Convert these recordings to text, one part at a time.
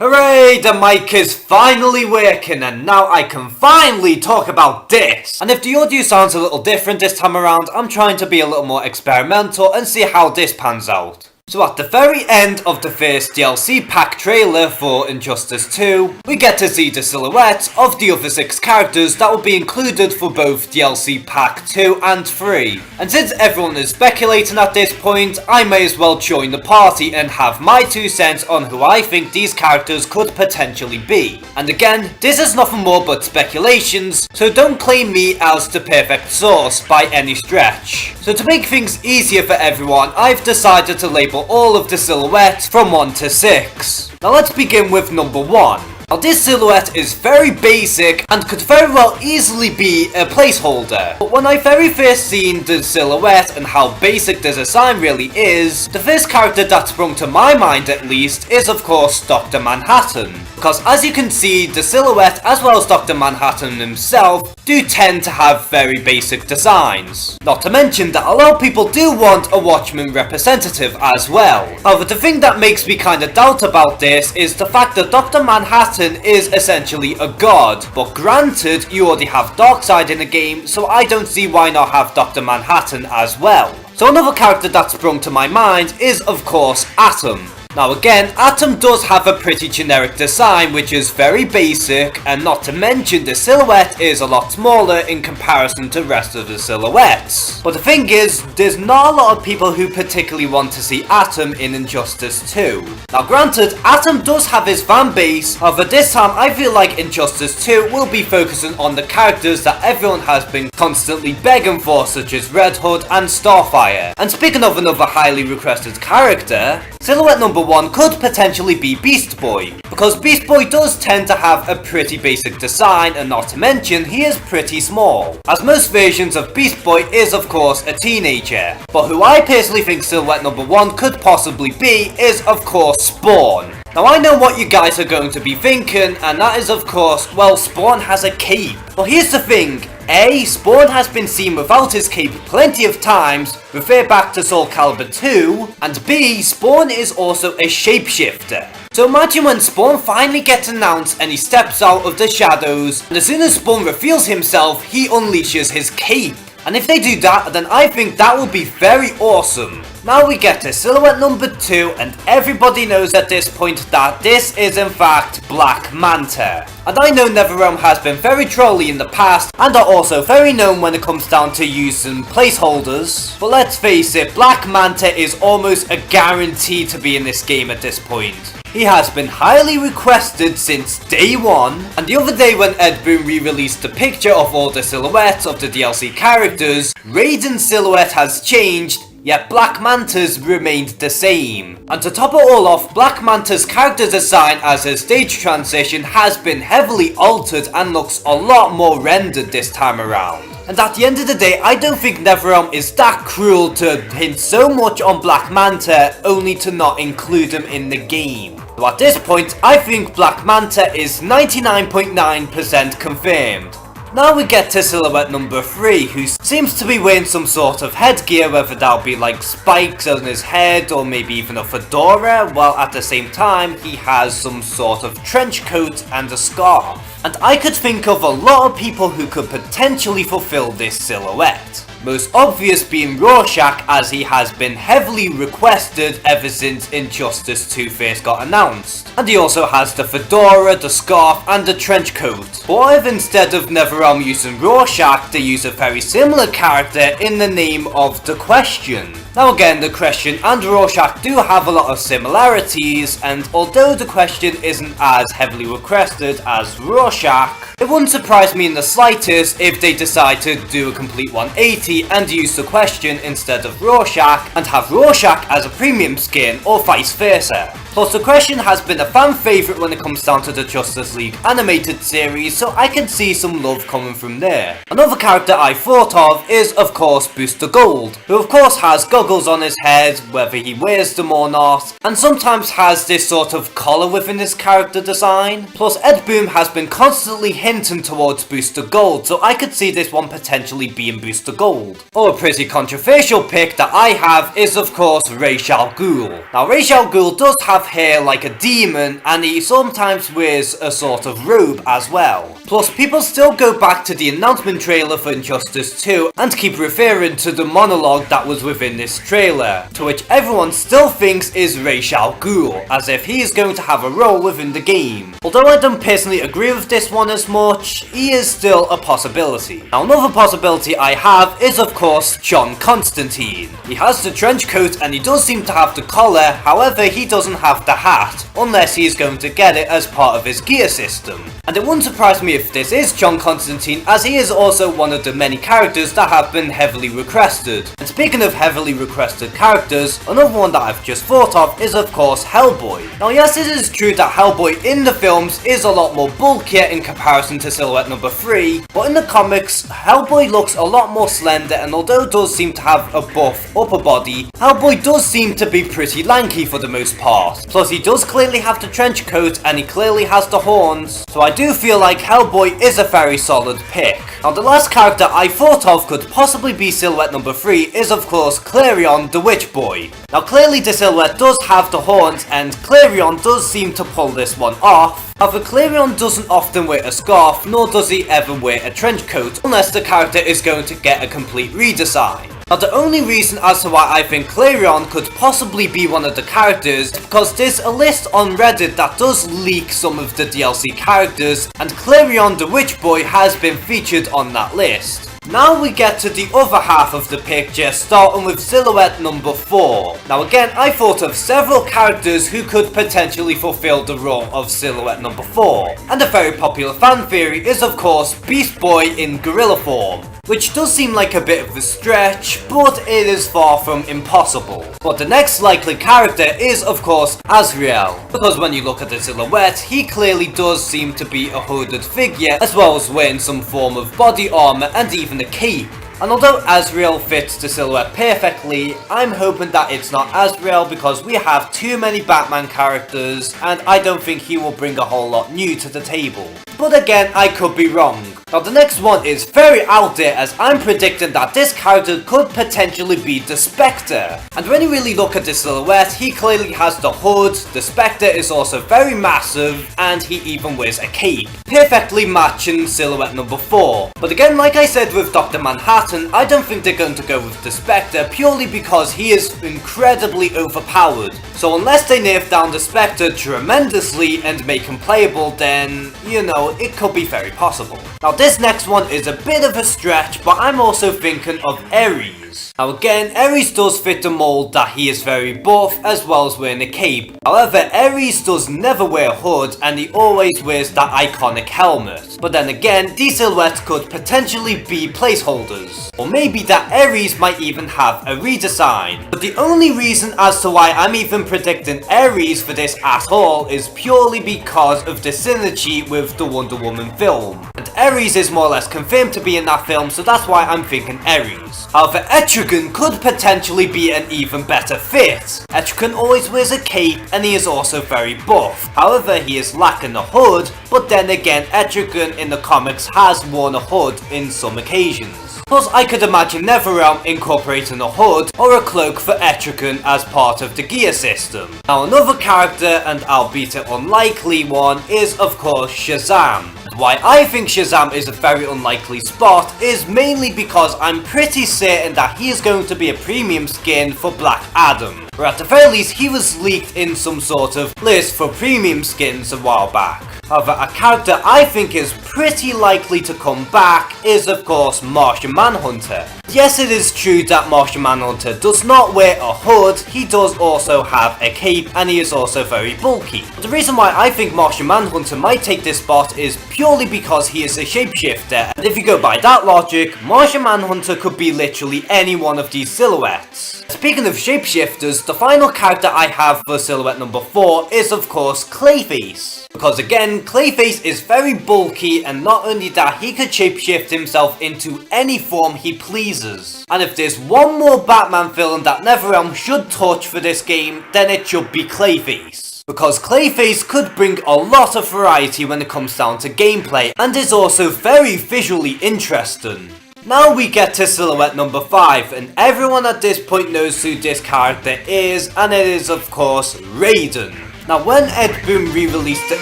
Hooray! The mic is finally working and now I can finally talk about this! And if the audio sounds a little different this time around, I'm trying to be a little more experimental and see how this pans out. So at the very end of the first DLC pack trailer for Injustice 2, we get to see the silhouettes of the other 6 characters that will be included for both DLC pack 2 and 3. And since everyone is speculating at this point, I may as well join the party and have my 2 cents on who I think these characters could potentially be. And again, this is nothing more but speculations, so don't claim me as the perfect source by any stretch. So to make things easier for everyone, I've decided to label all of the silhouettes from 1 to 6. Now let's begin with number 1. Now this silhouette is very basic and could very well easily be a placeholder. But when I very first seen the silhouette and how basic the design really is, the first character that sprung to my mind at least is of course Dr. Manhattan. Because as you can see, the silhouette as well as Dr. Manhattan himself do tend to have very basic designs. Not to mention that a lot of people do want a Watchmen representative as well. However, the thing that makes me kinda doubt about this is the fact that Dr. Manhattan is essentially a god, but granted, you already have Darkseid in the game, so I don't see why not have Dr. Manhattan as well. So another character that sprung to my mind is of course Atom. Now again, Atom does have a pretty generic design which is very basic, and not to mention the silhouette is a lot smaller in comparison to the rest of the silhouettes. But the thing is, there's not a lot of people who particularly want to see Atom in Injustice 2. Now granted, Atom does have his fan base, however this time I feel like Injustice 2 will be focusing on the characters that everyone has been constantly begging for, such as Red Hood and Starfire. And speaking of another highly requested character, silhouette number 1 could potentially be Beast Boy, because Beast Boy does tend to have a pretty basic design, and not to mention he is pretty small, as most versions of Beast Boy is of course a teenager. But who I personally think silhouette number 1 could possibly be is of course Spawn. Now I know what you guys are going to be thinking, and that is of course, well, Spawn has a cape. But here's the thing, A, Spawn has been seen without his cape plenty of times, refer back to Soul Calibur 2, and B, Spawn is also a shapeshifter. So imagine when Spawn finally gets announced and he steps out of the shadows, and as soon as Spawn reveals himself, he unleashes his cape. And if they do that, then I think that will be very awesome. Now we get to silhouette number 2, and everybody knows at this point that this is in fact Black Manta. And I know NetherRealm has been very trolly in the past, and are also very known when it comes down to using placeholders. But let's face it, Black Manta is almost a guarantee to be in this game at this point. He has been highly requested since day 1, and the other day when Ed Boon re-released the picture of all the silhouettes of the DLC characters, Raiden's silhouette has changed, yet Black Manta's remained the same. And to top it all off, Black Manta's character design as his stage transition has been heavily altered and looks a lot more rendered this time around. And at the end of the day, I don't think NetherRealm is that cruel to hint so much on Black Manta only to not include him in the game. So at this point, I think Black Manta is 99.9% confirmed. Now we get to silhouette number 3, who seems to be wearing some sort of headgear, whether that'll be like spikes on his head or maybe even a fedora, while at the same time he has some sort of trench coat and a scarf. And I could think of a lot of people who could potentially fulfill this silhouette. Most obvious being Rorschach, as he has been heavily requested ever since Injustice 2 first got announced. And he also has the fedora, the scarf and the trench coat. But if instead of NetherRealm using Rorschach, they use a very similar character in the name of The Question. Now again, The Question and Rorschach do have a lot of similarities, and although The Question isn't as heavily requested as Rorschach, it wouldn't surprise me in the slightest if they decide to do a complete 180 and use The Question instead of Rorschach, and have Rorschach as a premium skin, or vice versa. Plus, The Question has been a fan favourite when it comes down to the Justice League animated series, so I can see some love coming from there. Another character I thought of is of course Booster Gold, who of course has goggles on his head, whether he wears them or not, and sometimes has this sort of collar within his character design. Plus, Ed Boon has been constantly hinting towards Booster Gold, so I could see this one potentially being Booster Gold. Or a pretty controversial pick that I have is of course Ra's al Ghul. Now Ra's al Ghul does have have hair like a demon, and he sometimes wears a sort of robe as well. Plus, people still go back to the announcement trailer for Injustice 2 and keep referring to the monologue that was within this trailer, to which everyone still thinks is Ra's al Ghul, as if he is going to have a role within the game. Although I don't personally agree with this one as much, he is still a possibility. Now, another possibility I have is of course John Constantine. He has the trench coat and he does seem to have the collar, however he doesn't have the hat, unless he is going to get it as part of his gear system. And it wouldn't surprise me if this is John Constantine, as he is also one of the many characters that have been heavily requested. And speaking of heavily requested characters, another one that I've just thought of is of course Hellboy. Now yes, it is true that Hellboy in the films is a lot more bulkier in comparison to Silhouette number 3, but in the comics, Hellboy looks a lot more slender, and although does seem to have a buff upper body, Hellboy does seem to be pretty lanky for the most part. Plus he does clearly have the trench coat and he clearly has the horns, so I do feel like Hellboy is a very solid pick. Now the last character I thought of could possibly be Silhouette number 3 is of course Klarion the Witch Boy. Now clearly the Silhouette does have the horns and Klarion does seem to pull this one off. However, Klarion doesn't often wear a scarf, nor does he ever wear a trench coat, unless the character is going to get a complete redesign. Now the only reason as to why I think Klarion could possibly be one of the characters is because there's a list on Reddit that does leak some of the DLC characters, and Klarion the Witch Boy has been featured on that list. Now we get to the other half of the picture, starting with Silhouette number 4. Now again, I thought of several characters who could potentially fulfill the role of Silhouette number 4. And a very popular fan theory is of course Beast Boy in gorilla form, which does seem like a bit of a stretch, but it is far from impossible. But the next likely character is of course Azrael, because when you look at the silhouette, he clearly does seem to be a hooded figure, as well as wearing some form of body armor and even a cape. And although Azrael fits the silhouette perfectly, I'm hoping that it's not Azrael, because we have too many Batman characters and I don't think he will bring a whole lot new to the table. But again, I could be wrong. Now the next one is very out there, as I'm predicting that this character could potentially be the Spectre. And when you really look at the silhouette, he clearly has the hood, the Spectre is also very massive, and he even wears a cape, perfectly matching Silhouette number 4. But again, like I said with Dr. Manhattan, I don't think they're going to go with the Spectre purely because he is incredibly overpowered. So unless they nerf down the Spectre tremendously and make him playable, then, you know, it could be very possible. Now this next one is a bit of a stretch, but I'm also thinking of Ares. Now again, Ares does fit the mold that he is very buff as well as wearing a cape. However, Ares does never wear a hood and he always wears that iconic helmet. But then again, these silhouettes could potentially be placeholders. Or maybe that Ares might even have a redesign. But the only reason as to why I'm even predicting Ares for this at all is purely because of the synergy with the Wonder Woman film. And Ares is more or less confirmed to be in that film, so that's why I'm thinking Ares. However, Etrigan could potentially be an even better fit. Etrigan always wears a cape and he is also very buff. However, he is lacking a hood, but then again, Etrigan in the comics has worn a hood in some occasions. Plus, I could imagine NetherRealm incorporating a hood or a cloak for Etrigan as part of the gear system. Now another character, and albeit an unlikely one, is of course Shazam. Why I think Shazam is a very unlikely spot is mainly because I'm pretty certain that he is going to be a premium skin for Black Adam. Or at the very least, he was leaked in some sort of list for premium skins a while back. However, a character I think is pretty likely to come back is of course Martian Manhunter. Yes, it is true that Martian Manhunter does not wear a hood, he does also have a cape and he is also very bulky. But the reason why I think Martian Manhunter might take this spot is purely because he is a shapeshifter, and if you go by that logic, Martian Manhunter could be literally any one of these silhouettes. Speaking of shapeshifters, the final character I have for silhouette number 4 is of course Clayface. Because again, Clayface is very bulky, and not only that, he could shapeshift himself into any form he pleases. And if there's one more Batman villain that NetherRealm should touch for this game, then it should be Clayface. Because Clayface could bring a lot of variety when it comes down to gameplay, and is also very visually interesting. Now we get to silhouette number 5, and everyone at this point knows who this character is, and it is of course Raiden. Now when Ed Boon re-released the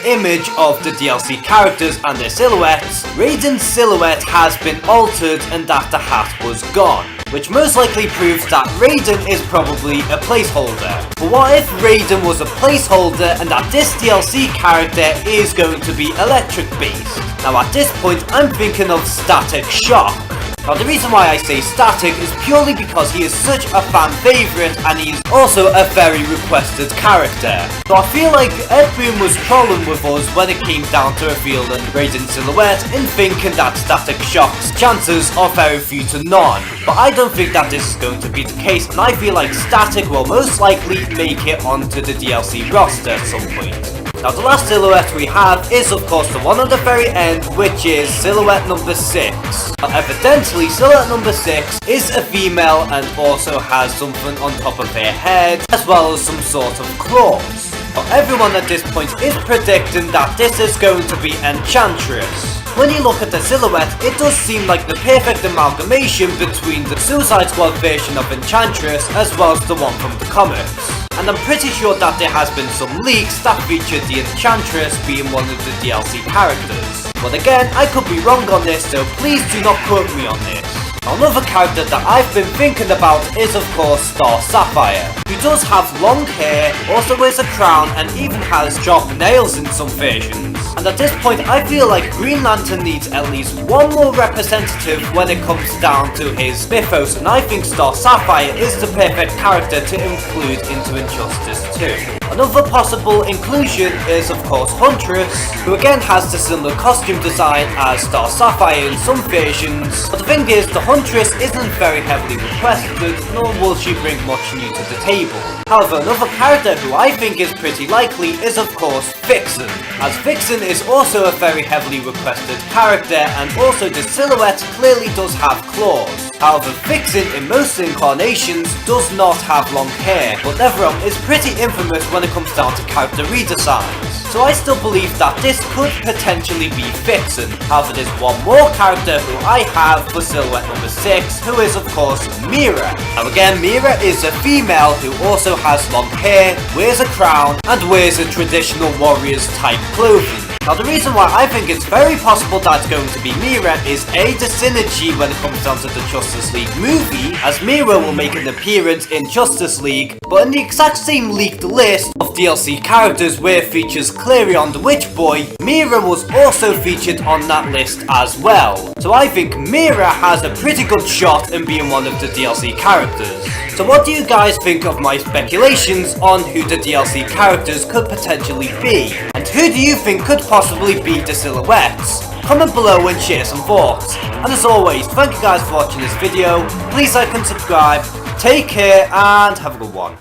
image of the DLC characters and their silhouettes, Raiden's silhouette has been altered and that the hat was gone, which most likely proves that Raiden is probably a placeholder. But what if Raiden was a placeholder and that this DLC character is going to be Electric Beast? Now at this point I'm thinking of Static Shock. Now the reason why I say Static is purely because he is such a fan favourite and he's also a very requested character. So I feel like Ed Boon was trolling with us when it came down to revealing Raiden's silhouette and thinking that Static Shock's chances are very few to none. But I don't think that this is going to be the case, and I feel like Static will most likely make it onto the DLC roster at some point. Now the last silhouette we have is of course the one at the very end, which is silhouette number 6. Now evidently silhouette number 6 is a female and also has something on top of her head, as well as some sort of claws. Now everyone at this point is predicting that this is going to be Enchantress. When you look at the silhouette, it does seem like the perfect amalgamation between the Suicide Squad version of Enchantress as well as the one from the comics. And I'm pretty sure that there has been some leaks that featured the Enchantress being one of the DLC characters. But again, I could be wrong on this, so please do not quote me on this. Another character that I've been thinking about is of course Star Sapphire, who does have long hair, also wears a crown and even has sharp nails in some versions. And at this point I feel like Green Lantern needs at least one more representative when it comes down to his mythos, and I think Star Sapphire is the perfect character to include into Injustice 2. Another possible inclusion is of course Huntress, who again has the similar costume design as Star Sapphire in some versions, but the thing is the Huntress isn't very heavily requested, nor will she bring much new to the table. However, another character who I think is pretty likely is of course Vixen, as Vixen is also a very heavily requested character and also the silhouette clearly does have claws. However, Vixen in most incarnations does not have long hair, but NetherRealm is pretty infamous when it comes down to character redesigns. So I still believe that this could potentially be Vixen. However, there's one more character who I have for silhouette number 6, who is of course Mira. Now again, Mira is a female who also has long hair, wears a crown, and wears a traditional warriors type clothing. Now the reason why I think it's very possible that it's going to be Mira is A, the synergy when it comes down to the Justice League movie, as Mira will make an appearance in Justice League, but in the exact same leaked list of DLC characters where it features Clarion the Witch Boy, Mira was also featured on that list as well. So I think Mira has a pretty good shot in being one of the DLC characters. So what do you guys think of my speculations on who the DLC characters could potentially be? And who do you think could possibly be the silhouettes? Comment below and share some thoughts. And as always, thank you guys for watching this video. Please like and subscribe. Take care and have a good one.